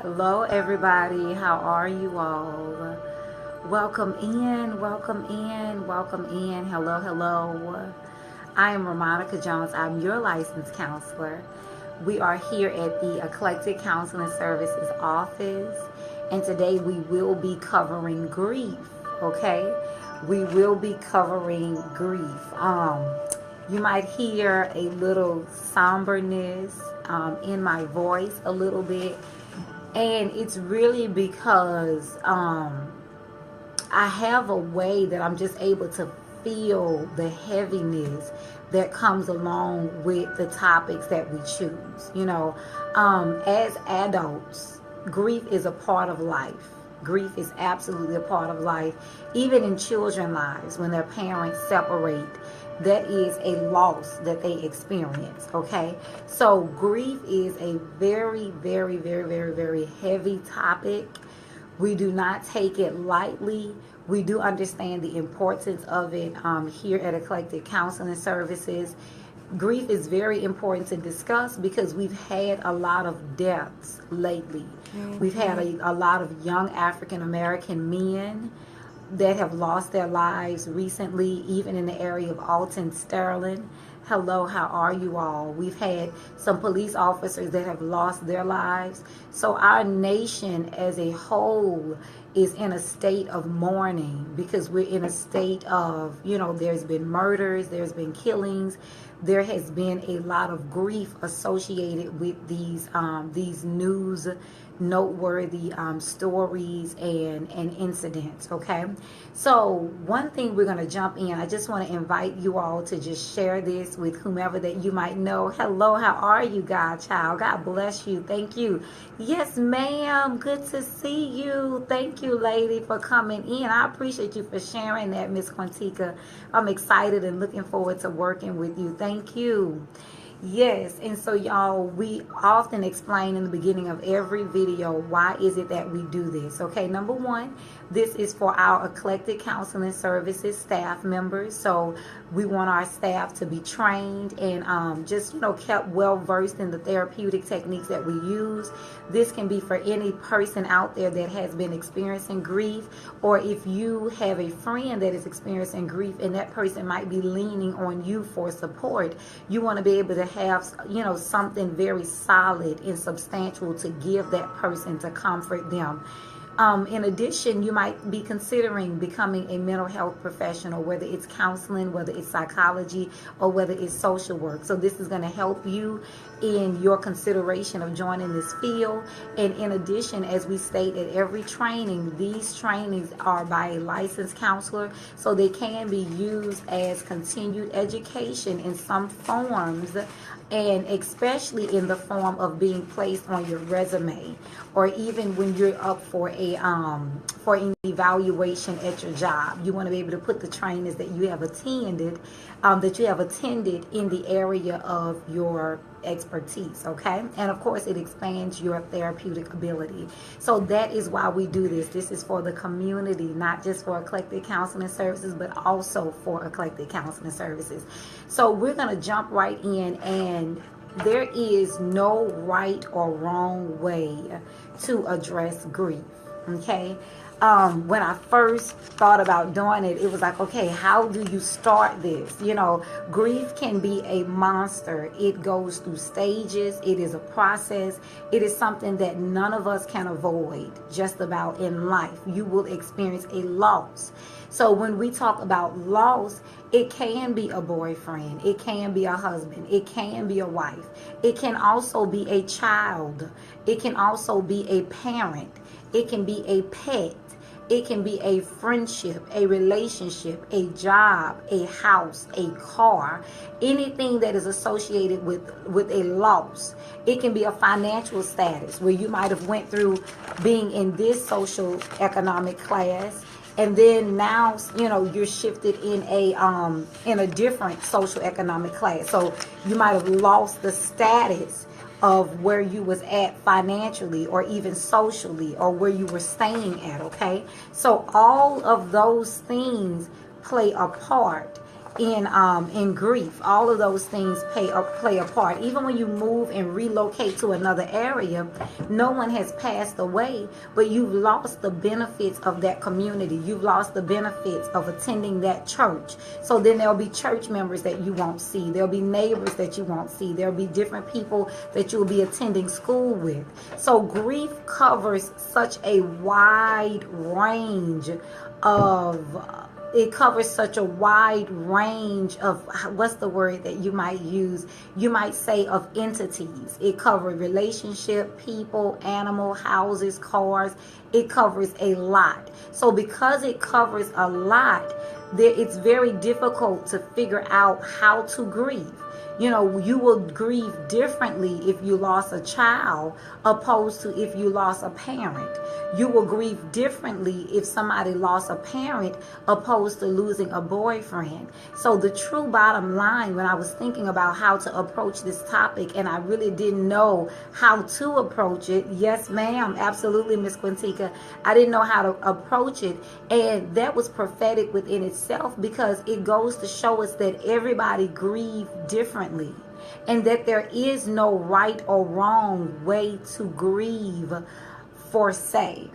Hello, everybody. How are you all? Welcome in, welcome in, welcome in. Hello, hello. I am Romonica Jones. I'm your licensed counselor. We are here at the Eclectic Counseling Services office, and today we will be covering grief. Okay, we will be covering grief. You might hear a little somberness in my voice a little bit. And it's really because I have a way that I'm just able to feel the heaviness that comes along with the topics that we choose. As adults, grief is a part of life. Grief is absolutely a part of life. Even in children's lives, when their parents separate, that is a loss that they experience. Okay, so grief is a very, very, very, very, very heavy topic. We do not take it lightly. We do understand the importance of it here at Eclectic Counseling Services. Grief is very important to discuss because we've had a lot of deaths lately. We've had a lot of young African American men that have lost their lives recently, even in the area of Alton Sterling. Hello, how are you all? We've had some police officers that have lost their lives. So our nation as a whole is in a state of mourning because we're in a state of, there's been murders, there's been killings, there has been a lot of grief associated with these news noteworthy stories and incidents. Okay, so one thing we're going to jump in, I just want to invite you all to just share this with whomever that you might know. Hello, how are you, Godchild? God bless you. Thank you. Yes, ma'am, good to see you. Thank you, lady, for coming in. I appreciate you for sharing that, Miss Quantica. I'm excited and looking forward to working with you. Thank you. Yes, and so y'all, we often explain in the beginning of every video, why is it that we do this? Okay, number one, this is for our Eclectic Counseling Services staff members. So we want our staff to be trained and just, kept well versed in the therapeutic techniques that we use. This can be for any person out there that has been experiencing grief, or if you have a friend that is experiencing grief and that person might be leaning on you for support. You want to be able to have, something very solid and substantial to give that person to comfort them. In addition, you might be considering becoming a mental health professional, whether it's counseling, whether it's psychology, or whether it's social work. So this is going to help you in your consideration of joining this field. And in addition, as we state at every training, these trainings are by a licensed counselor, so they can be used as continued education in some forms, and especially in the form of being placed on your resume, or even when you're up for an evaluation at your job. You want to be able to put the trainings that you have attended, in the area of your expertise. Okay, and of course it expands your therapeutic ability. So that is why we do this. This is for the community, not just for Eclectic Counseling Services, but also for Eclectic Counseling Services. So we're going to jump right in, and there is no right or wrong way to address grief. Okay, when I first thought about doing it, it was like, okay, how do you start this? Grief can be a monster. It goes through stages. It is a process. It is something that none of us can avoid just about in life. You will experience a loss. So when we talk about loss, it can be a boyfriend. It can be a husband. It can be a wife. It can also be a child. It can also be a parent. It can be a pet. It can be a friendship, a relationship, a job, a house, a car, anything that is associated with a loss. It can be a financial status where you might have went through being in this social economic class, and then now you're shifted in a different social economic class. So you might have lost the status of where you was at financially, or even socially, or where you were staying at. Okay, so all of those things play a part in grief. All of those things play a part. Even when you move and relocate to another area, no one has passed away, but you've lost the benefits of that community. You've lost the benefits of attending that church. So then there'll be church members that you won't see. There'll be neighbors that you won't see. There'll be different people that you'll be attending school with. So grief covers such a wide range of it covers such a wide range of, what's the word that you might use? You might say of entities. It covers relationship, people, animal, houses, cars. It covers a lot. So because it covers a lot, it's very difficult to figure out how to grieve. You know, you will grieve differently if you lost a child opposed to if you lost a parent. You will grieve differently if somebody lost a parent opposed to losing a boyfriend. So the true bottom line, when I was thinking about how to approach this topic and I really didn't know how to approach it, yes ma'am, absolutely, Miss Quintica, I didn't know how to approach it. And that was prophetic within itself, because it goes to show us that everybody grieves differently, and that there is no right or wrong way to grieve per se.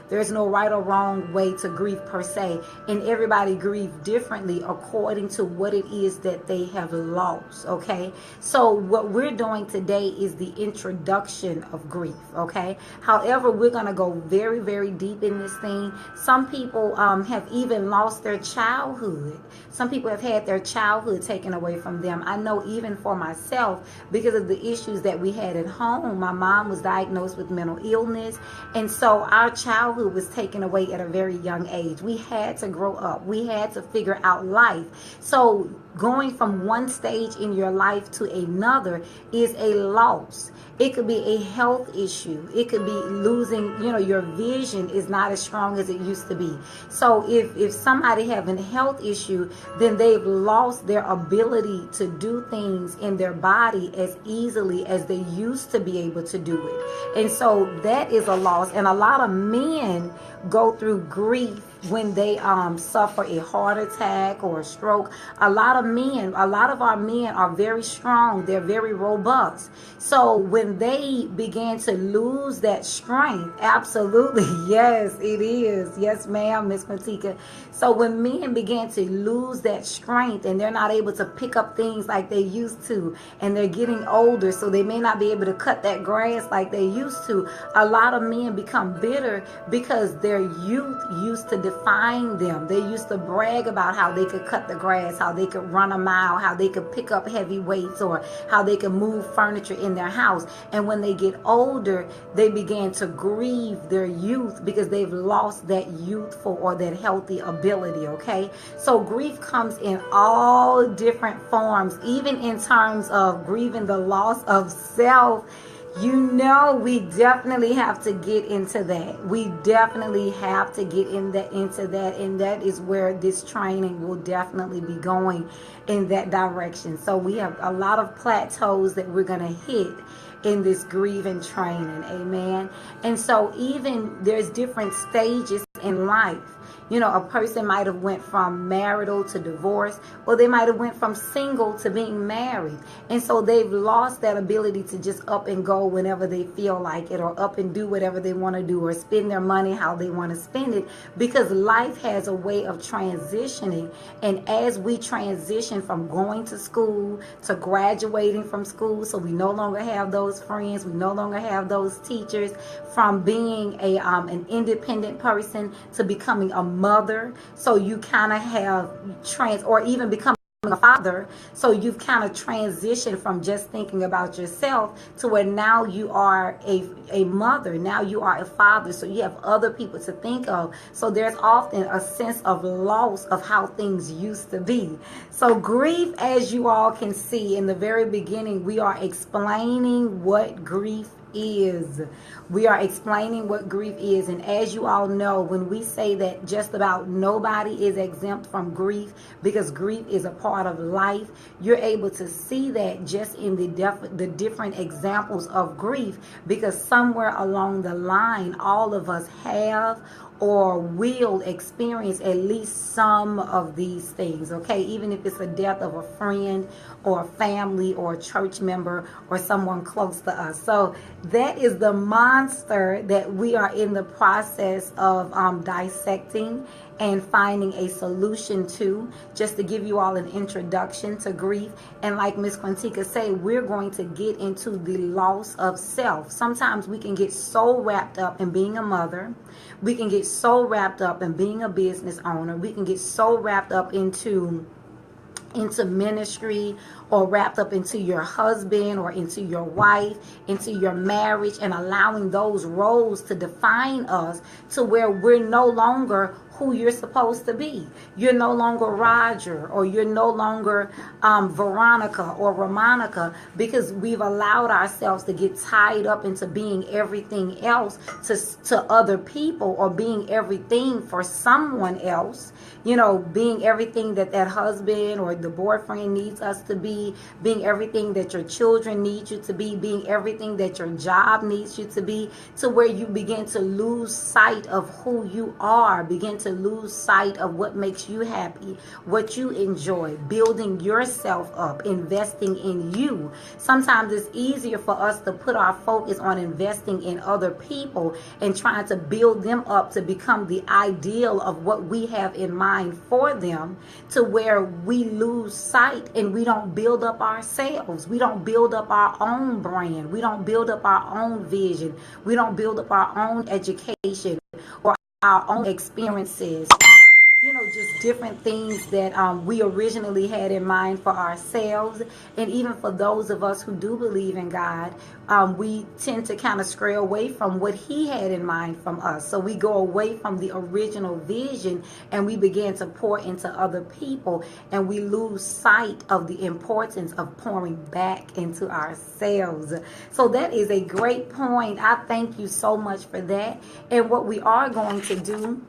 There's no right or wrong way to grieve per se, and everybody grieves differently according to what it is that they have lost. Okay, so what we're doing today is the introduction of grief. Okay, however, we're going to go very, very deep in this thing. Some people have even lost their childhood. Some people have had their childhood taken away from them. I know, even for myself, because of the issues that we had at home. My mom was diagnosed with mental illness, and so our childhood was taken away at a very young age. We had to grow up. We had to figure out life. So going from one stage in your life to another is a loss. It could be a health issue. It could be losing, your vision is not as strong as it used to be. So if somebody having a health issue, then they've lost their ability to do things in their body as easily as they used to be able to do it. And so that is a loss. And a lot of men go through grief when they suffer a heart attack or a stroke. A lot of our men are very strong. They're very robust. So when they began to lose that strength, absolutely, yes, it is. Yes, ma'am, Miss Quintica. So when men began to lose that strength and they're not able to pick up things like they used to, and they're getting older, so they may not be able to cut that grass like they used to, a lot of men become bitter because their youth used to define them. They used to brag about how they could cut the grass, how they could run a mile, how they could pick up heavy weights, or how they could move furniture in their house. And when they get older, they begin to grieve their youth because they've lost that youthful or that healthy ability. Okay, so grief comes in all different forms, even in terms of grieving the loss of self. We definitely have to get into that. We definitely have to get into that. And that is where this training will definitely be going, in that direction. So we have a lot of plateaus that we're going to hit in this grieving training. Amen. And so even there's different stages in life. A person might have went from marital to divorce, or they might have went from single to being married. And so they've lost that ability to just up and go whenever they feel like it, or up and do whatever they want to do, or spend their money how they want to spend it, because life has a way of transitioning. And as we transition from going to school to graduating from school, so we no longer have those friends, we no longer have those teachers, from being an independent person to becoming a mother, so you kind of have or even becoming a father, so you've kind of transitioned from just thinking about yourself to where now you are a mother, now you are a father, so you have other people to think of. So there's often a sense of loss of how things used to be. So grief, as you all can see in the very beginning, we are explaining what grief is. We are explaining what grief is. And as you all know, when we say that just about nobody is exempt from grief, because grief is a part of life, you're able to see that just in the different examples of grief, because somewhere along the line, all of us have or will experience at least some of these things, okay? Even if it's a death of a friend or a family or a church member or someone close to us. So that is the monster that we are in the process of dissecting and finding a solution to, just to give you all an introduction to grief. And like Miss Quantica said, we're going to get into the loss of self. Sometimes we can get so wrapped up in being a mother. We can get so wrapped up in being a business owner. We can get so wrapped up into ministry, or wrapped up into your husband or into your wife, into your marriage, and allowing those roles to define us to where we're no longer who you're supposed to be. You're no longer Roger, or you're no longer Veronica or Romonica, because we've allowed ourselves to get tied up into being everything else to other people, or being everything for someone else. You know, being everything that husband or the boyfriend needs us to be, being everything that your children need you to be, being everything that your job needs you to be, to where you begin to lose sight of who you are, begin to lose sight of what makes you happy, what you enjoy, building yourself up, investing in you. Sometimes it's easier for us to put our focus on investing in other people and trying to build them up to become the ideal of what we have in mind for them, to where we lose sight and we don't build up ourselves. We don't build up our own brand. We don't build up our own vision. We don't build up our own education or our own experiences, just different things that we originally had in mind for ourselves. And even for those of us who do believe in God, we tend to kind of stray away from what he had in mind from us. So we go away from the original vision and we begin to pour into other people, and we lose sight of the importance of pouring back into ourselves. So that is a great point. I thank you so much for that. And what we are going to do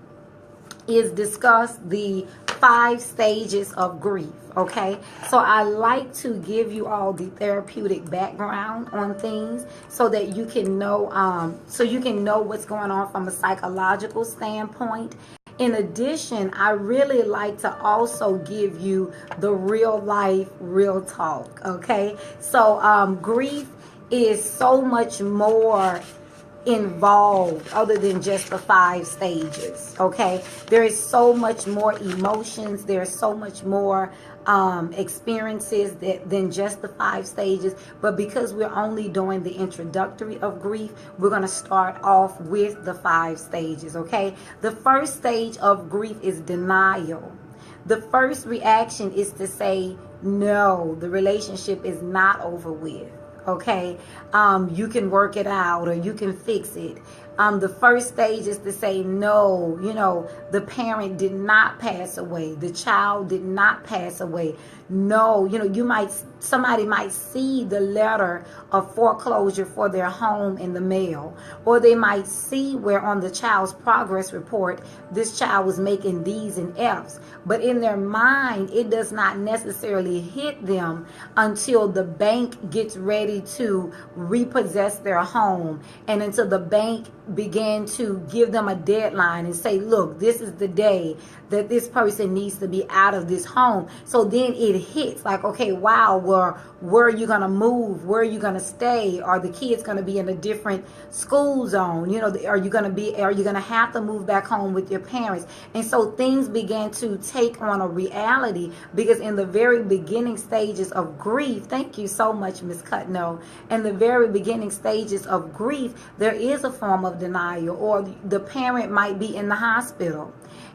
is discuss the 5 stages of grief. Okay, so I like to give you all the therapeutic background on things so that you can know what's going on from a psychological standpoint. In addition, I really like to also give you the real life, real talk. Okay, so grief is so much more involved other than just the 5 stages. Okay, there is so much more emotions, there's so much more experiences than just the 5 stages. But because we're only doing the introductory of grief, we're going to start off with the 5 stages. Okay, the first stage of grief is denial. The first reaction is to say, no, the relationship is not over with. Okay, you can work it out, or you can fix it. The first stage is to say, no, the parent did not pass away. The child did not pass away. No, somebody might see the letter of foreclosure for their home in the mail, or they might see where on the child's progress report, this child was making D's and F's. But in their mind, it does not necessarily hit them until the bank gets ready to repossess their home, and until the bank began to give them a deadline and say, look, this is the day that this person needs to be out of this home. So then it hits like, okay, wow, where are you going to move? Where are you going to stay? Are the kids going to be in a different school zone? Are you going to have to move back home with your parents? And so things began to take on a reality, because in the very beginning stages of grief, thank you so much, Miss Cutno, in the very beginning stages of grief, there is a form of denial, or the parent might be in the hospital.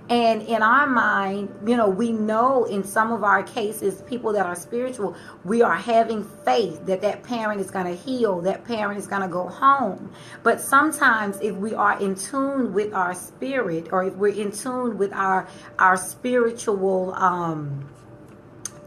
And in our mind, we know in some of our cases, people that are spiritual, we are having faith that parent is going to heal, that parent is going to go home. But sometimes if we are in tune with our spirit, or if we're in tune with our spiritual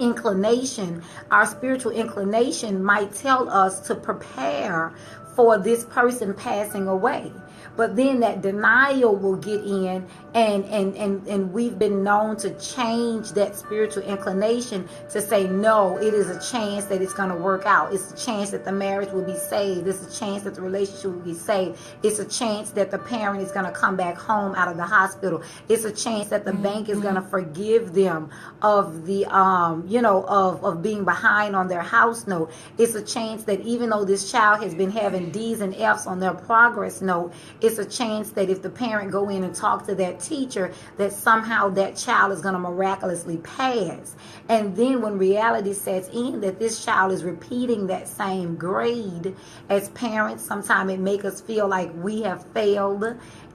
inclination, our spiritual inclination might tell us to prepare for this person passing away. But then that denial will get in, and we've been known to change that spiritual inclination to say, no, it is a chance that it's going to work out. It's a chance that the marriage will be saved. It's a chance that the relationship will be saved. It's a chance that the parent is going to come back home out of the hospital. It's a chance that the bank is going to forgive them of the, of being behind on their house note. It's a chance that even though this child has been having D's and F's on their progress note, it's a chance that if the parent go in and talk to that teacher, that somehow that child is going to miraculously pass. And then when reality sets in that this child is repeating that same grade, as parents, sometimes it makes us feel like we have failed.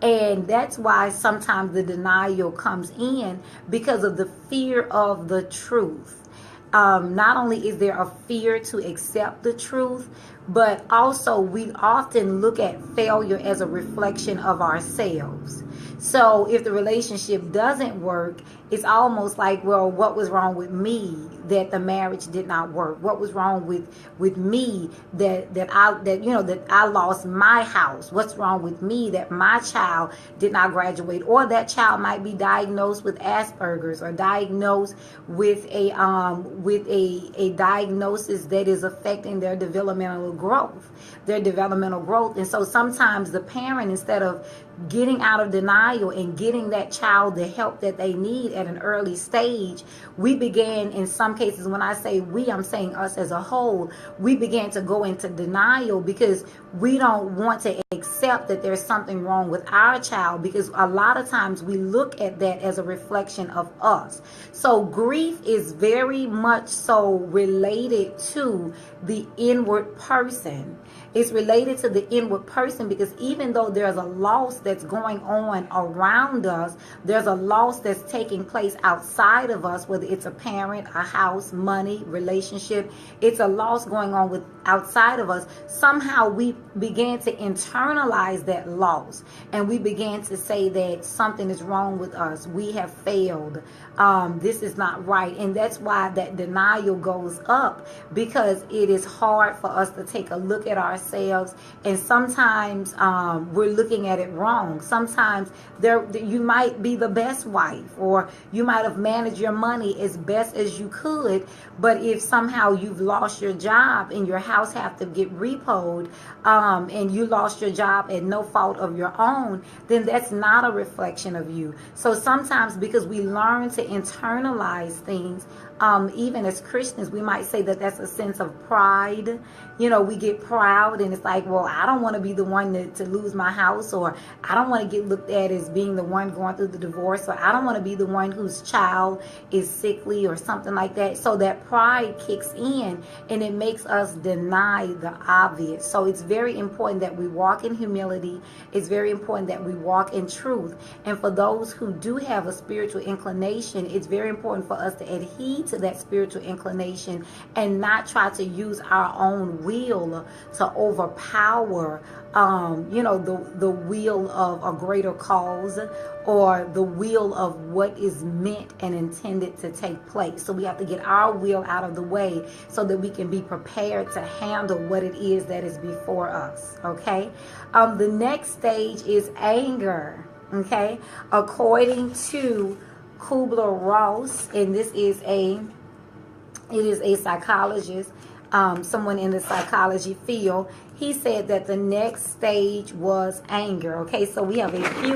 And that's why sometimes the denial comes in, because of the fear of the truth. Not only is there a fear to accept the truth, but also we often look at failure as a reflection of ourselves. So if the relationship doesn't work, it's almost like, well, what was wrong with me that the marriage did not work? What was wrong with me that I lost my house? What's wrong with me that my child did not graduate? Or that child might be diagnosed with Asperger's, or diagnosed with a diagnosis that is affecting their developmental growth. And so sometimes the parent, instead of getting out of denial and getting that child the help that they need at an early stage, we began, in some cases, when I say we, I'm saying us as a whole, we began to go into denial because we don't want to accept that there's something wrong with our child, because a lot of times we look at that as a reflection of us. So grief is very much so related to the inward person. It's related to the inward person, because even though there's a loss that's going on around us, there's a loss that's taking place outside of us, whether it's a parent, a house, money, relationship. It's a loss going on with outside of us. Somehow we began to internalize that loss, and we began to say that something is wrong with us. We have failed. This is not right. And that's why that denial goes up, because it is hard for us to take a look at ourselves. And sometimes we're looking at it wrong. Sometimes you might be the best wife, or you might have managed your money as best as you could. But if somehow you've lost your job and your house have to get repoed, and you lost your job at no fault of your own, then that's not a reflection of you. So sometimes, because we learn to internalize things, even as Christians, we might say that that's a sense of pride. We get proud, and it's like, well, I don't want to be the one to lose my house, or I don't want to get looked at as being the one going through the divorce, or I don't want to be the one whose child is sickly or something like that. So that pride kicks in, and it makes us deny the obvious. So it's very important that we walk in humility. It's very important that we walk in truth. And for those who do have a spiritual inclination, it's very important for us to adhere to that spiritual inclination and not try to use our own will to overpower the will of a greater cause, or the will of what is meant and intended to take place. So we have to get our will out of the way so that we can be prepared to handle what it is that is before us. Okay. The next stage is anger. Okay. According to Kubler-Ross, and it is a psychologist, someone in the psychology field. He said that the next stage was anger. Okay, so we have a few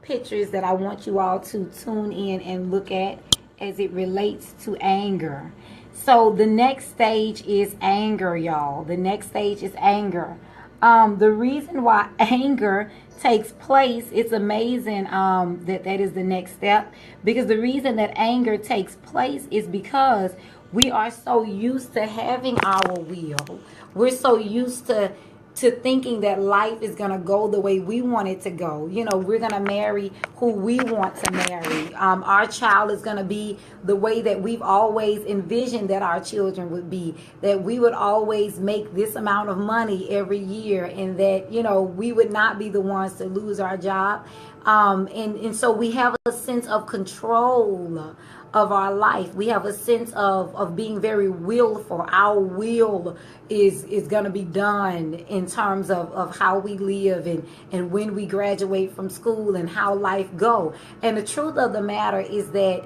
pictures that I want you all to tune in and look at as it relates to anger. So the next stage is anger, y'all. The next stage is anger. The reason why anger takes place, it's amazing that is the next step, because the reason that anger takes place is because we are so used to having our will. We're so used to thinking that life is going to go the way we want it to go. We're going to marry who we want to marry. Our child is going to be the way that we've always envisioned that our children would be, that we would always make this amount of money every year, and that, we would not be the ones to lose our job. And so we have a sense of control of our life. We have a sense of being very willful. Our will is going to be done in terms of how we live and when we graduate from school and how life go. And the truth of the matter is that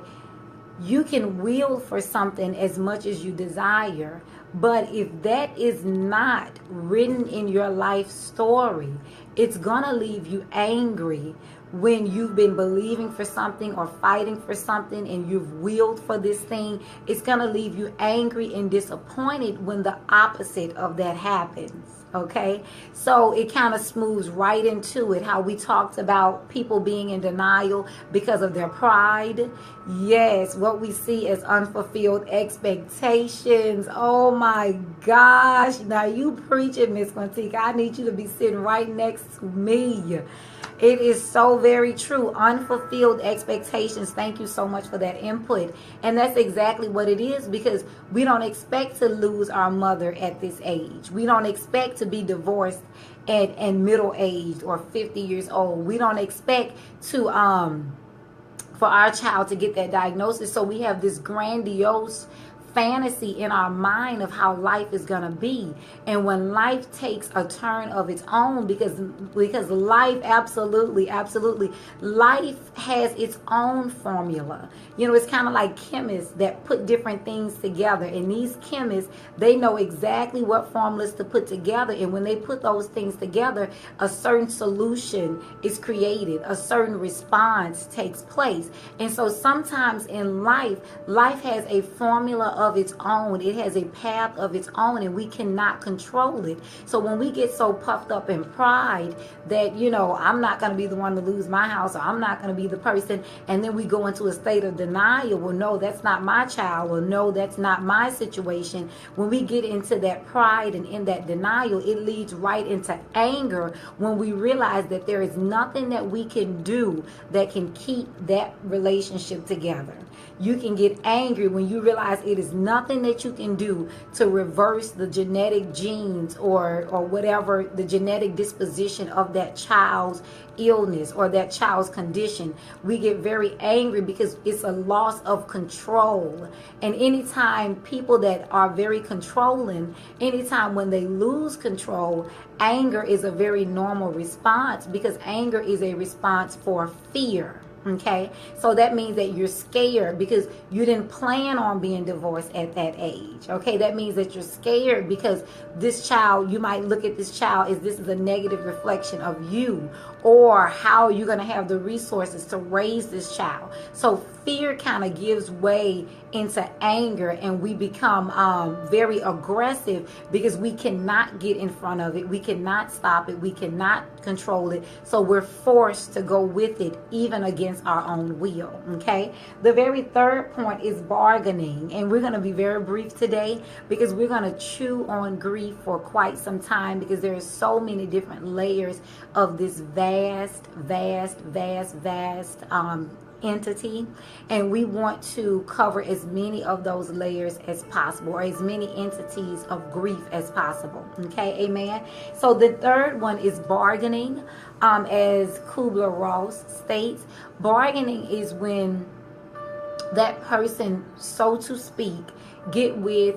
you can will for something as much as you desire, but if that is not written in your life story, it's gonna leave you angry when you've been believing for something or fighting for something and you've willed for this thing. It's gonna leave you angry and disappointed when the opposite of that happens. Okay, so it kind of smooths right into it, how we talked about people being in denial because of their pride. Yes, what we see as unfulfilled expectations. Oh my gosh, now you preaching, Miss Quantica. I need you to be sitting right next to me. It is so very true. Unfulfilled expectations. Thank you so much for that input. And that's exactly what it is, because we don't expect to lose our mother at this age. We don't expect to be divorced and middle-aged or 50 years old. We don't expect to for our child to get that diagnosis. So we have this grandiose fantasy in our mind of how life is going to be. And when life takes a turn of its own, because life, absolutely life has its own formula. You know, it's kind of like chemists that put different things together, and these chemists, they know exactly what formulas to put together, and when they put those things together, a certain solution is created, a certain response takes place. And so sometimes in life has a formula of its own. It has a path of its own, and we cannot control it. So when we get so puffed up in pride that, you know, I'm not going to be the one to lose my house, or I'm not going to be the person, and then we go into a state of denial. Well, no, that's not my child, or no, that's not my situation. When we get into that pride and in that denial, it leads right into anger when we realize that there is nothing that we can do that can keep that relationship together. You can get angry when you realize it is nothing that you can do to reverse the genetic genes or whatever the genetic disposition of that child's illness or that child's condition. We get very angry because it's a loss of control. And anytime people that are very controlling, anytime when they lose control, anger is a very normal response, because anger is a response for fear. Okay, so that means that you're scared because you didn't plan on being divorced at that age. Okay, that means that you're scared because this child, you might look at this child as this is a negative reflection of you, or how you're going to have the resources to raise this child. So fear kind of gives way into anger, and we become very aggressive because we cannot get in front of it. We cannot stop it. We cannot control it. So we're forced to go with it, even against our own will. Okay. The very third point is bargaining. And we're going to be very brief today because we're going to chew on grief for quite some time, because there are so many different layers of this vast entity, and we want to cover as many of those layers as possible, or as many entities of grief as possible. Okay, amen. So the third one is bargaining. As Kubler-Ross states, bargaining is when that person, so to speak, get with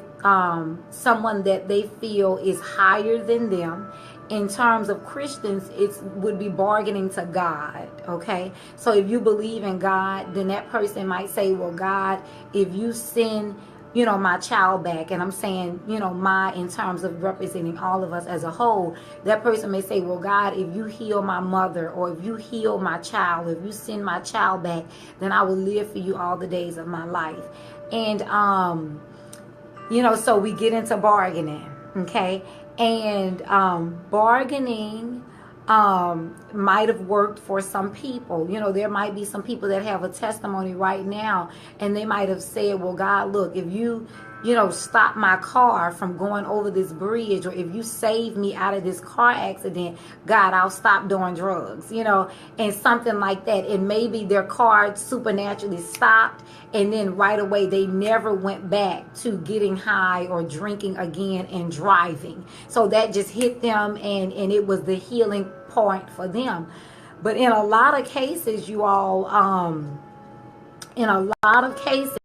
someone that they feel is higher than them. In terms of Christians, it would be bargaining to God. Okay, so if you believe in God, then that person might say, well, God, if you send, you know, my child back, and I'm saying, you know, my, in terms of representing all of us as a whole, that person may say, well, God, if you heal my mother, or if you heal my child, if you send my child back, then I will live for you all the days of my life. And you know, so we get into bargaining. Okay, and bargaining might have worked for some people. You know, there might be some people that have a testimony right now, and they might have said, well, God, look, if you know, stop my car from going over this bridge, or if you save me out of this car accident, God, I'll stop doing drugs, you know, and something like that. And maybe their car supernaturally stopped, and then right away they never went back to getting high or drinking again and driving. So that just hit them, and it was the healing point for them. But in a lot of cases, you all, in a lot of cases,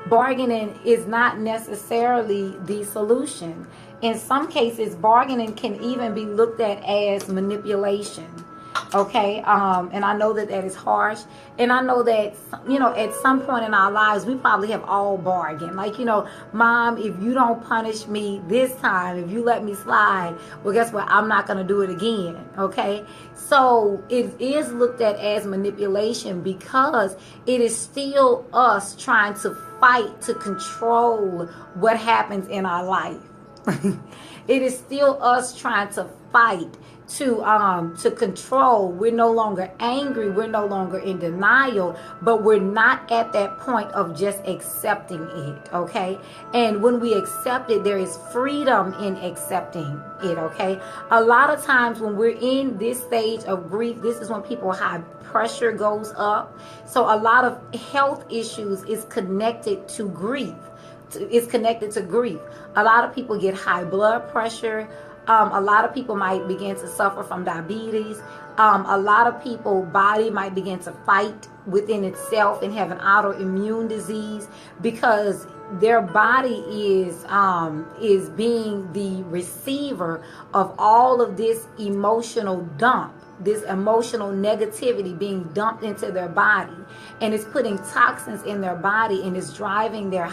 bargaining is not necessarily the solution. In some cases, bargaining can even be looked at as manipulation. Okay, and I know that that is harsh, and I know that, at some point in our lives we probably have all bargained, like, Mom, if you don't punish me this time, if you let me slide, well, guess what, I'm not going to do it again. Okay, so it is looked at as manipulation because it is still us trying to fight to control what happens in our life. It is still us trying to fight to control. We're no longer angry, we're no longer in denial, but we're not at that point of just accepting it. Okay, and when we accept it, there is freedom in accepting it. Okay, a lot of times when we're in this stage of grief, this is when people high pressure goes up. So a lot of health issues is connected to grief. It's connected to grief. A lot of people get high blood pressure. A lot of people might begin to suffer from diabetes. A lot of people's body might begin to fight within itself and have an autoimmune disease because their body is being the receiver of all of this emotional dump, this emotional negativity being dumped into their body, and it's putting toxins in their body, and it's driving their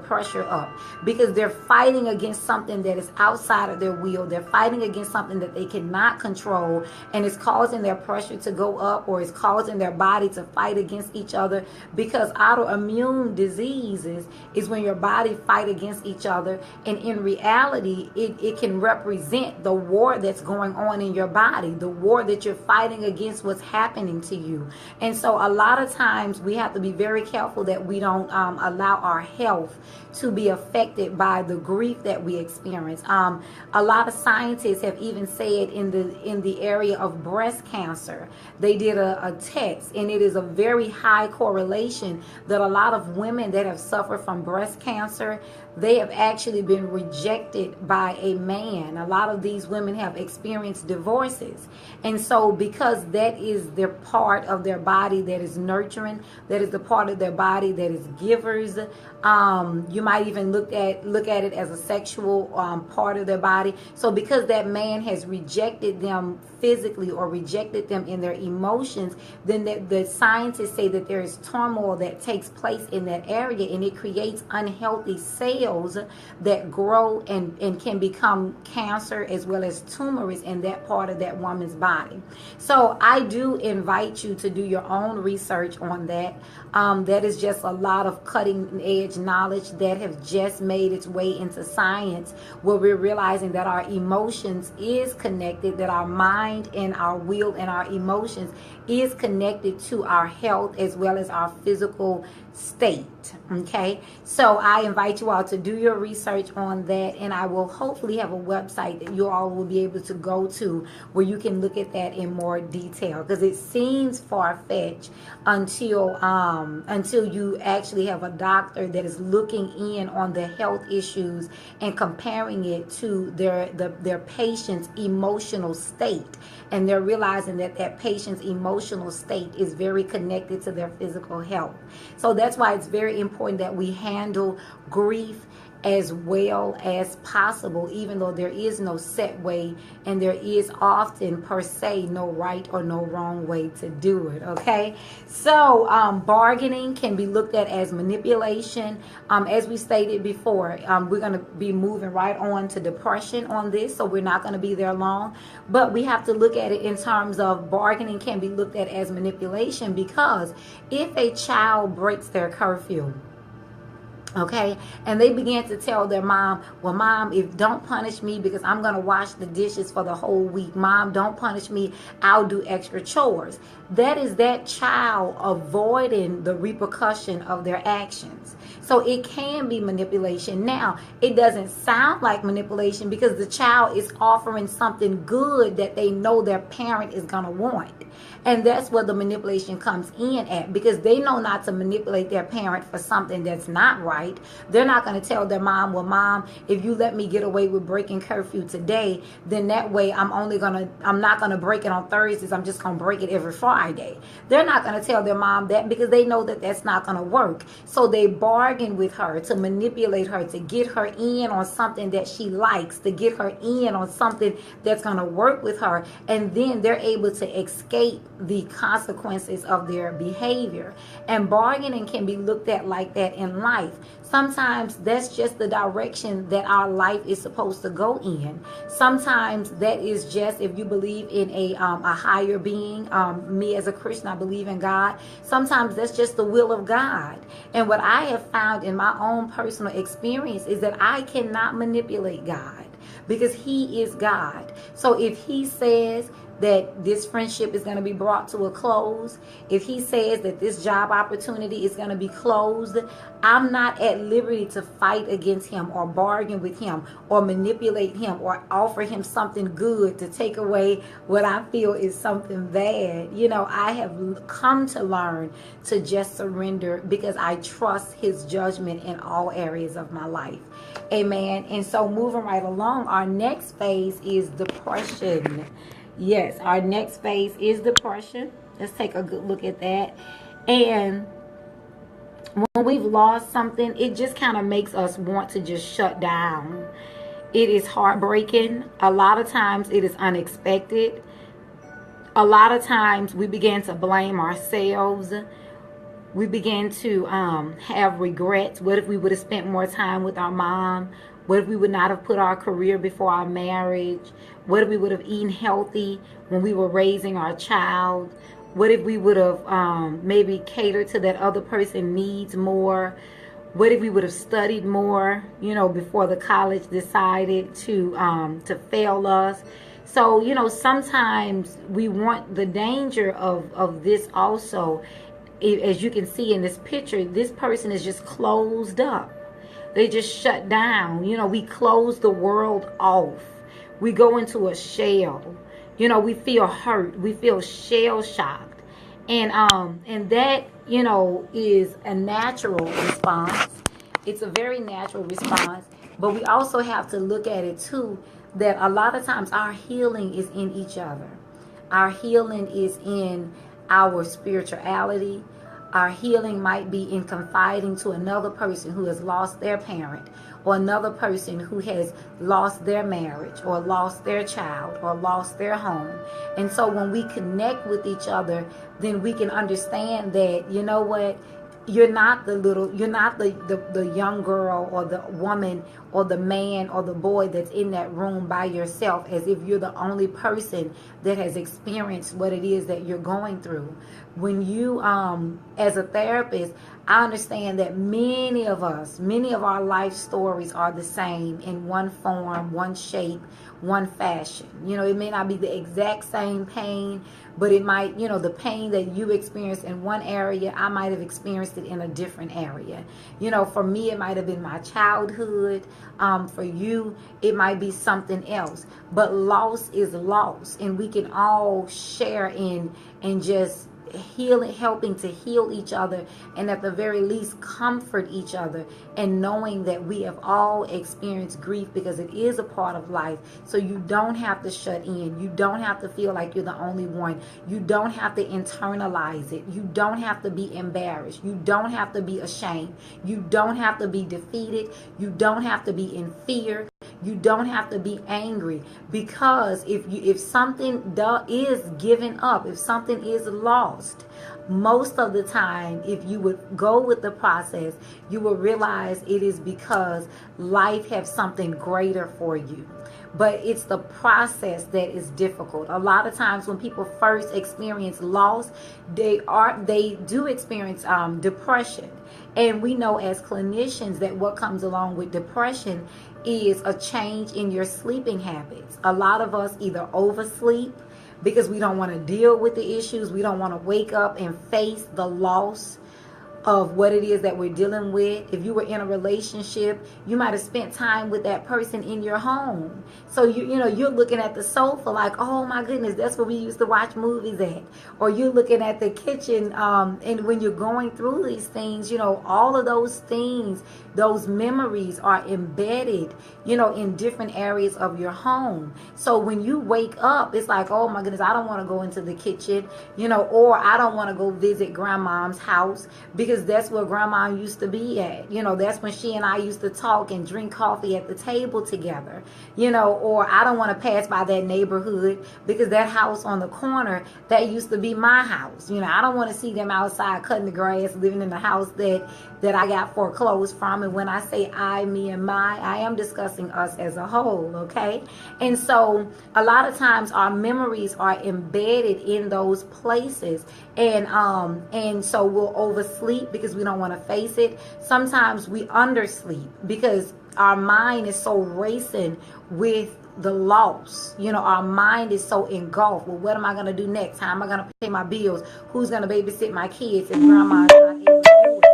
pressure up because they're fighting against something that is outside of their will. They're fighting against something that they cannot control, and it's causing their pressure to go up, or it's causing their body to fight against each other, because autoimmune diseases is when your body fight against each other, and in reality it can represent the war that's going on in your body, the war that you're fighting against what's happening to you. And so a lot of times we have to be very careful that we don't allow our health to be affected by the grief that we experience. A lot of scientists have even said in the area of breast cancer, they did a test, and it is a very high correlation that a lot of women that have suffered from breast cancer, they have actually been rejected by a man. A lot of these women have experienced divorces. And so because that is their part of their body that is nurturing, that is the part of their body that is givers, you might even look at it as a sexual part of their body. So because that man has rejected them physically or rejected them in their emotions, then the scientists say that there is turmoil that takes place in that area, and it creates unhealthy cells that grow and can become cancer as well as tumors in that part of that woman's body. So I do invite you to do your own research on that. That is just a lot of cutting edge knowledge that have just made its way into science, where we're realizing that our emotions is connected, that our mind and our will and our emotions is connected to our health as well as our physical state. Okay, so I invite you all to do your research on that, and I will hopefully have a website that you all will be able to go to where you can look at that in more detail, because it seems far-fetched until you actually have a doctor that is looking in on the health issues and comparing it to their patient's emotional state, and they're realizing that that patient's emotional state is very connected to their physical health. So that's why it's very important that we handle grief as well as possible, even though there is no set way, and there is often per se no right or no wrong way to do it. Okay, so bargaining can be looked at as manipulation. As we stated before, we're going to be moving right on to depression on this, so we're not going to be there long, but we have to look at it in terms of bargaining can be looked at as manipulation, because if a child breaks their curfew, okay, and they began to tell their mom, well, Mom, don't punish me because I'm going to wash the dishes for the whole week. Mom, don't punish me, I'll do extra chores. That is that child avoiding the repercussion of their actions. So it can be manipulation. Now, it doesn't sound like manipulation because the child is offering something good that they know their parent is going to want. And that's where the manipulation comes in at, because they know not to manipulate their parent for something that's not right. right? They're not going to tell their mom, well, mom, if you let me get away with breaking curfew today, then that way I'm not going to break it on Thursdays. I'm just going to break it every Friday. They're not going to tell their mom that because they know that that's not going to work. So they bargain with her to manipulate her, to get her in on something that she likes, to get her in on something that's going to work with her. And then they're able to escape the consequences of their behavior. And bargaining can be looked at like that in life. Sometimes that's just the direction that our life is supposed to go in. Sometimes that is just, if you believe in a higher being, me as a Christian, I believe in God. Sometimes that's just the will of God. And what I have found in my own personal experience is that I cannot manipulate God, because he is God. So if he says that this friendship is going to be brought to a close, if he says that this job opportunity is going to be closed, I'm not at liberty to fight against him or bargain with him or manipulate him or offer him something good to take away what I feel is something bad. You know, I have come to learn to just surrender because I trust his judgment in all areas of my life. Amen. And so moving right along, our next phase is depression. Yes, our next phase is depression. Let's take a good look at that. And when we've lost something, it just kind of makes us want to just shut down. It is heartbreaking. A lot of times it is unexpected. A lot of times we begin to blame ourselves. We begin to have regrets. What if we would have spent more time with our mom? What if we would not have put our career before our marriage? What if we would have eaten healthy when we were raising our child? What if we would have maybe catered to that other person's needs more? What if we would have studied more, you know, before the college decided to fail us? So, you know, sometimes we want the danger of this also. As you can see in this picture, this person is just closed up. They just shut down. You know, we close the world off. We go into a shell. You know, we feel hurt. We feel shell shocked. And that, you know, is a natural response. It's a very natural response. But we also have to look at it too, that a lot of times our healing is in each other. Our healing is in our spirituality. Our healing might be in confiding to another person who has lost their parent, or another person who has lost their marriage, or lost their child, or lost their home. And so when we connect with each other, then we can understand that, you know what, you're not the young girl or the woman or the man or the boy that's in that room by yourself, as if you're the only person that has experienced what it is that you're going through. When you, as a therapist, I understand that many of our life stories are the same in one form, one shape, one fashion. You know, it may not be the exact same pain, but it might, you know, the pain that you experience in one area, I might have experienced it in a different area. You know, for me, it might have been my childhood. For you, it might be something else. But loss is loss, and we can all share in and just helping to heal each other, and at the very least comfort each other, and knowing that we have all experienced grief, because it is a part of life. So you don't have to shut in. You don't have to feel like you're the only one. You don't have to internalize it. You don't have to be embarrassed. You don't have to be ashamed. You don't have to be defeated. You don't have to be in fear. You don't have to be angry, because if something is given up, if something is lost, most of the time, if you would go with the process, you will realize it is because life has something greater for you. But it's the process that is difficult. A lot of times when people first experience loss, they do experience depression. And we know as clinicians that what comes along with depression is a change in your sleeping habits. A lot of us either oversleep because we don't want to deal with the issues. We don't want to wake up and face the loss. of what it is that we're dealing with. If you were in a relationship, you might have spent time with that person in your home. So you're looking at the sofa like, oh my goodness, that's where we used to watch movies at. Or you're looking at the kitchen, and when you're going through these things, all of those things, those memories are embedded, in different areas of your home. So when you wake up, it's like, oh my goodness, I don't want to go into the kitchen, or I don't want to go visit grandma's house because that's where grandma used to be at. That's when she and I used to talk and drink coffee at the table together, or I don't want to pass by that neighborhood because that house on the corner, that used to be my house. I don't want to see them outside cutting the grass, living in the house that I got foreclosed from. And when I say I, me, and my, I am discussing us as a whole, okay? And so a lot of times our memories are embedded in those places, and so we'll oversleep because we don't want to face it. Sometimes we undersleep because our mind is so racing with the loss. Our mind is so engulfed. Well, what am I going to do next? How am I going to pay my bills? Who's going to babysit my kids if grandma's not able to do it?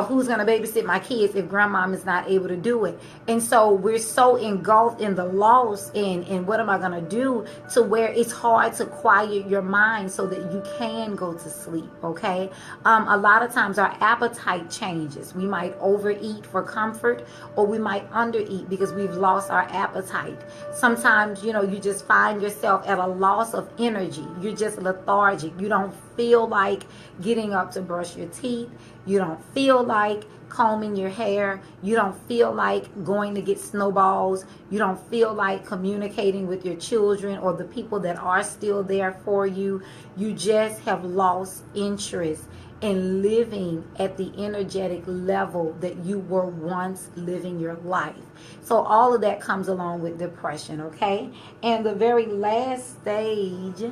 Who's going to babysit my kids if grandmom is not able to do it? And so we're so engulfed in the loss and what am I going to do, to where it's hard to quiet your mind so that you can go to sleep, okay? A lot of times our appetite changes. We might overeat for comfort, or we might undereat because we've lost our appetite. Sometimes, you just find yourself at a loss of energy. You're just lethargic. You don't feel like getting up to brush your teeth. You don't feel like combing your hair. You don't feel like going to get snowballs. You don't feel like communicating with your children or the people that are still there for you. You just have lost interest in living at the energetic level that you were once living your life. So all of that comes along with depression, okay? And the very last stage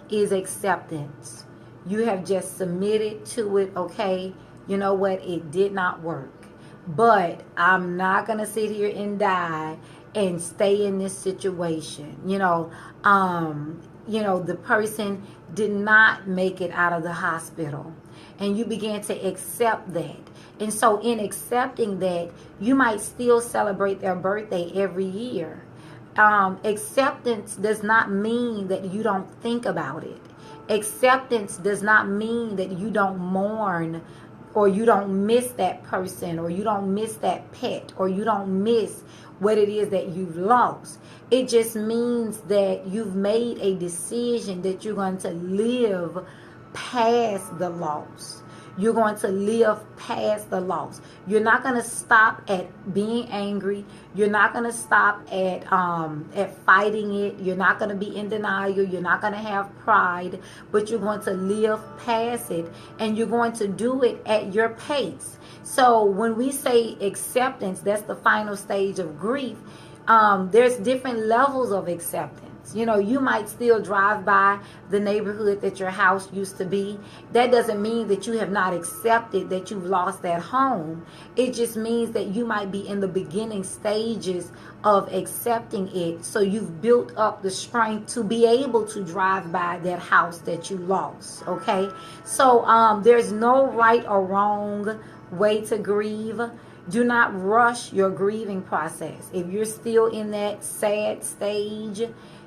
is acceptance. You have just submitted to it, okay? You know what? It did not work. But I'm not going to sit here and die and stay in this situation. The person did not make it out of the hospital. And you began to accept that. And so in accepting that, you might still celebrate their birthday every year. Acceptance does not mean that you don't think about it. Acceptance does not mean that you don't mourn, or you don't miss that person, or you don't miss that pet, or you don't miss what it is that you've lost. It just means that you've made a decision that you're going to live past the loss. You're going to live past the loss. You're not going to stop at being angry. You're not going to stop at fighting it. You're not going to be in denial. You're not going to have pride, but you're going to live past it, and you're going to do it at your pace. So when we say acceptance, that's the final stage of grief. There's different levels of acceptance. You might still drive by the neighborhood that your house used to be. That doesn't mean that you have not accepted that you've lost that home. It just means that you might be in the beginning stages of accepting it. So you've built up the strength to be able to drive by that house that you lost. Okay. So there's no right or wrong way to grieve. Do not rush your grieving process. If you're still in that sad stage,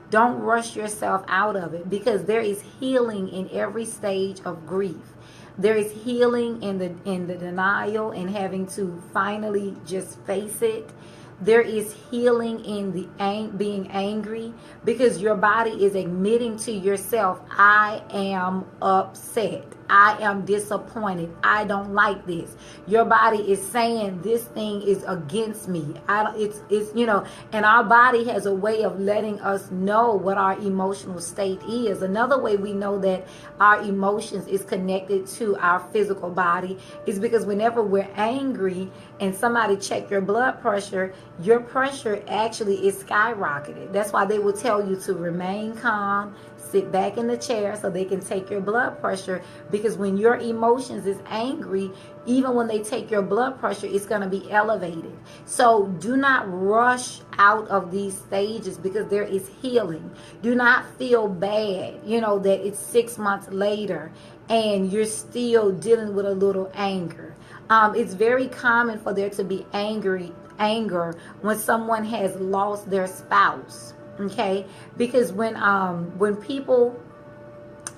don't rush yourself out of it, because there is healing in every stage of grief. There is healing in the denial and having to finally just face it. There is healing in the being angry, because your body is admitting to yourself, I am upset. I am disappointed. I don't like this. Your body is saying this thing is against me. And our body has a way of letting us know what our emotional state is. Another way we know that our emotions is connected to our physical body is because whenever we're angry and somebody check your blood pressure, your pressure actually is skyrocketed. That's why they will tell you to remain calm, sit back in the chair so they can take your blood pressure, because when your emotions is angry, even when they take your blood pressure, it's going to be elevated. So do not rush out of these stages, because there is healing. Do not feel bad, that it's 6 months later and you're still dealing with a little anger. It's very common for there to be anger when someone has lost their spouse. Okay, because when people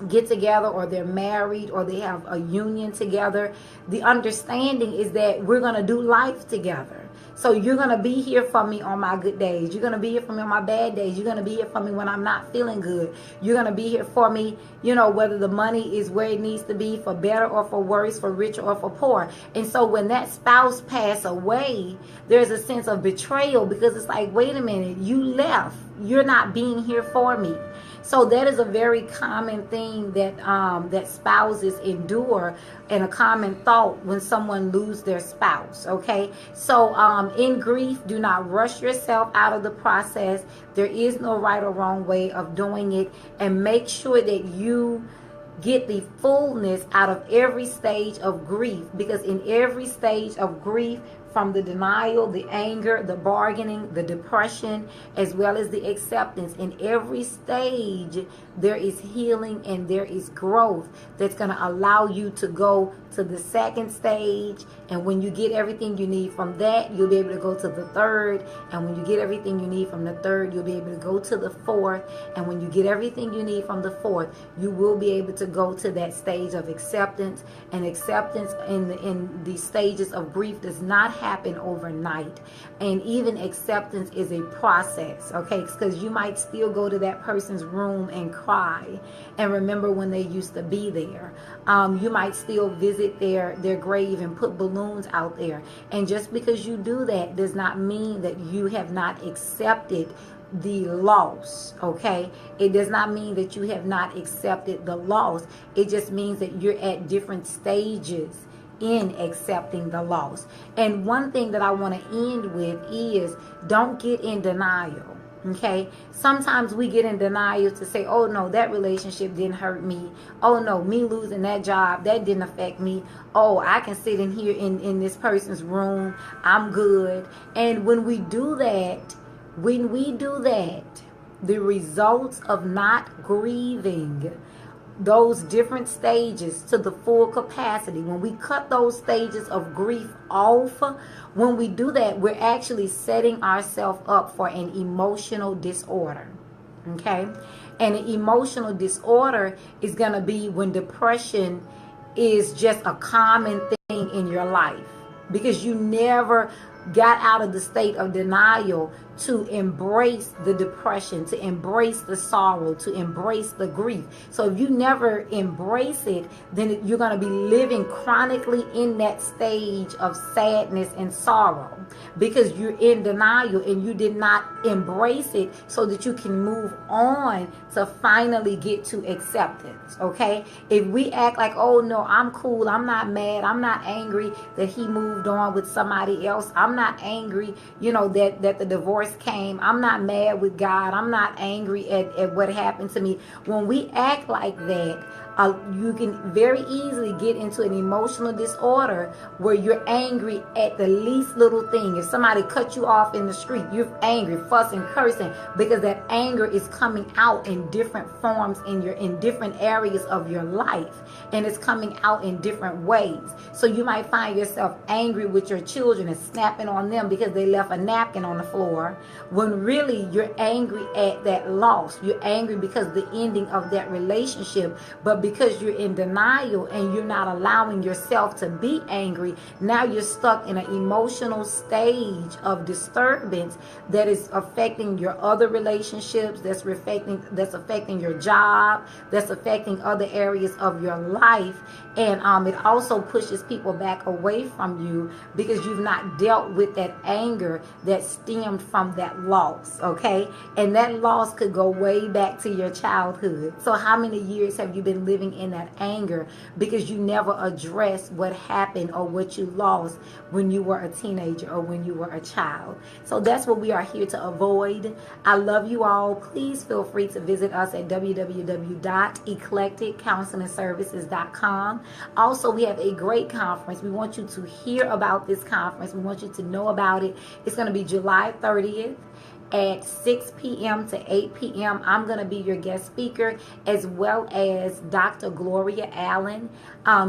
get together, or they're married, or they have a union together, the understanding is that we're going to do life together. So you're going to be here for me on my good days. You're going to be here for me on my bad days. You're going to be here for me when I'm not feeling good. You're going to be here for me, whether the money is where it needs to be, for better or for worse, for rich or for poor. And so when that spouse passes away, there's a sense of betrayal, because it's like, wait a minute, you left. You're not being here for me. So that is a very common thing that spouses endure, and a common thought when someone loses their spouse. Okay, so in grief, do not rush yourself out of the process. There is no right or wrong way of doing it, and make sure that you get the fullness out of every stage of grief, because in every stage of grief, from the denial, the anger, the bargaining, the depression, as well as the acceptance, in every stage there is healing and there is growth that's going to allow you to go to the second stage. And when you get everything you need from that, you'll be able to go to the third. And when you get everything you need from the third, you'll be able to go to the fourth. And when you get everything you need from the fourth, you will be able to go to that stage of acceptance. And acceptance in the stages of grief does not happen overnight. And even acceptance is a process, okay? Because you might still go to that person's room and cry and remember when they used to be there. You might still visit their grave and put balloons out there. And just because you do that does not mean that you have not accepted the loss, okay? It does not mean that you have not accepted the loss. It just means that you're at different stages in accepting the loss. And one thing that I want to end with is, don't get in denial. Okay, sometimes we get in denial to say, oh no, that relationship didn't hurt me. Oh no, me losing that job, that didn't affect me. Oh, I can sit in here in this person's room, I'm good. And when we do that, the results of not grieving those different stages to the full capacity, when we cut those stages of grief off, when we do that, we're actually setting ourselves up for an emotional disorder. Okay? And an emotional disorder is going to be when depression is just a common thing in your life, because you never got out of the state of denial to embrace the depression, to embrace the sorrow, to embrace the grief. So if you never embrace it, then you're going to be living chronically in that stage of sadness and sorrow, because you're in denial and you did not embrace it so that you can move on to finally get to acceptance. Okay? If we act like, oh no, I'm cool, I'm not mad, I'm not angry that he moved on with somebody else, I'm not angry, that the divorce came, I'm not mad with God, I'm not angry at what happened to me. When we act like that, you can very easily get into an emotional disorder where you're angry at the least little thing. If somebody cut you off in the street, you're angry, fussing, cursing, because that anger is coming out in different forms in different areas of your life, and it's coming out in different ways. So you might find yourself angry with your children and snapping on them because they left a napkin on the floor, when really you're angry at that loss. You're angry because the ending of that relationship, but because you're in denial and you're not allowing yourself to be angry, now you're stuck in an emotional stage of disturbance that is affecting your other relationships, that's affecting your job, that's affecting other areas of your life. And it also pushes people back away from you because you've not dealt with that anger that stemmed from that loss, okay? And that loss could go way back to your childhood. So how many years have you been living living in that anger because you never addressed what happened or what you lost when you were a teenager or when you were a child. So that's what we are here to avoid. I love you all. Please feel free to visit us at www.eclecticcounselingservices.com. Also, we have a great conference. We want you to hear about this conference. We want you to know about it. It's going to be July 30th. At 6 p.m. to 8 p.m. I'm going to be your guest speaker, as well as Dr. Gloria Allen.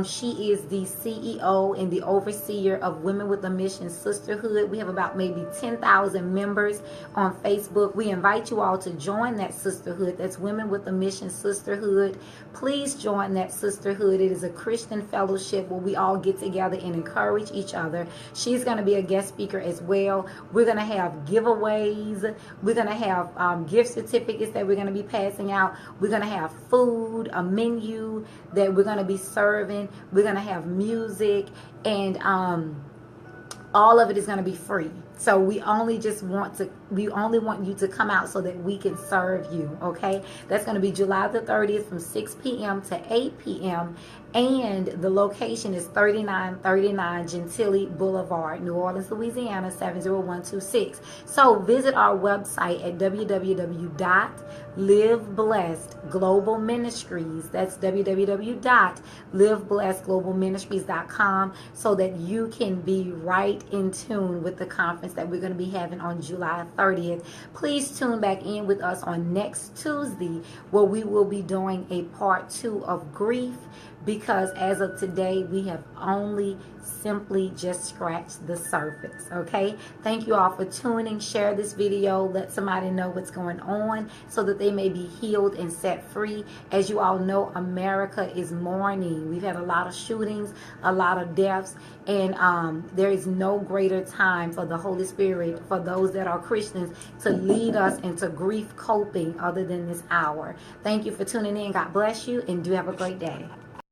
She is the CEO and the overseer of Women with a Mission Sisterhood. We have about maybe 10,000 members on Facebook. We invite you all to join that sisterhood. That's Women with a Mission Sisterhood. Please join that sisterhood. It is a Christian fellowship where we all get together and encourage each other. She's going to be a guest speaker as well. We're going to have giveaways. We're going to have gift certificates that we're going to be passing out. We're going to have food, a menu that we're going to be serving. We're going to have music, and all of it is going to be free. So we only want you to come out so that we can serve you, okay? That's going to be July the 30th from 6 p.m. to 8 p.m. And the location is 3939 Gentilly Boulevard, New Orleans, Louisiana, 70126. So visit our website at www.liveblessedglobalministries. That's www.liveblessedglobalministries.com, so that you can be right in tune with the conference that we're going to be having on July 30th. Please tune back in with us on next Tuesday, where we will be doing a part 2 of grief, because as of today, we have only simply just scratched the surface, okay? Thank you all for tuning. Share this video. Let somebody know what's going on so that they may be healed and set free. As you all know, America is mourning. We've had a lot of shootings, a lot of deaths, and there is no greater time for the Holy Spirit, for those that are Christians, to lead us into grief coping other than this hour. Thank you for tuning in. God bless you, and do have a great day.